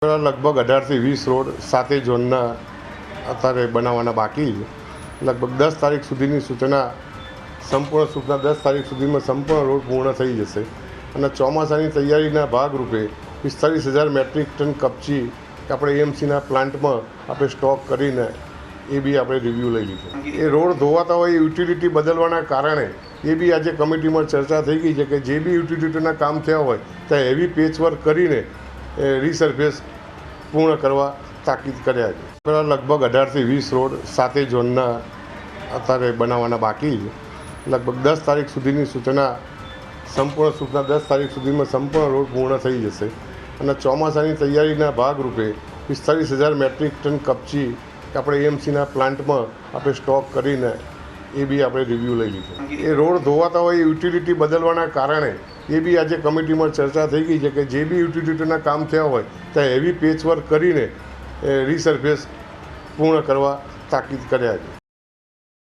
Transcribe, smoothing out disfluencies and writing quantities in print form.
લગભગ 18 થી 20 રોડ 7 ઝોનના અત્યારે બનાવવાના બાકી છે. લગભગ 10 તારીખ સુધીની સૂચના 10 તારીખ સુધીમાં સંપૂર્ણ રોડ પૂર્ણ થઈ જશે અને ચોમાસાની તૈયારીના ભાગરૂપે 45,000 મેટ્રિક ટન કપચી આપણે એએમસીના પ્લાન્ટમાં આપણે સ્ટોક કરીને એ બી આપણે રિવ્યૂ લઈ લીધું. એ રોડ ધોવાતા હોય યુટિલિટી બદલવાના કારણે એ બી આજે કમિટીમાં ચર્ચા થઈ ગઈ છે કે જે બી યુટિલિટીના કામ થયા હોય ત્યાં હેવી પેચવર્ક કરીને રીસર્ફેસ પૂર્ણ કરવા તાકીદ કર્યા છે. લગભગ 18 થી 20 રોડ 7 ઝોનના અત્યારે બનાવવાના બાકી છે. લગભગ 10 તારીખ સુધીની સૂચના 10 તારીખ સુધીમાં સંપૂર્ણ રોડ પૂર્ણ થઈ જશે અને ચોમાસાની તૈયારીના ભાગરૂપે 45,000 મેટ્રિક ટન કપચી આપણે એએમસીના પ્લાન્ટમાં આપણે સ્ટોક કરીને એ બી આપણે રિવ્યૂ લઈ લીધું. એ રોડ ધોવાતા હોય યુટિલિટી બદલવાના કારણે એ બી આજે કમિટીમાં ચર્ચા થઈ ગઈ છે કે જે બી યુટિલિટીના કામ થયા હોય ત્યાં હેવી પેચવર્ક કરીને રીસર્ફેસ પૂર્ણ કરવા તાકીદ કર્યા છે.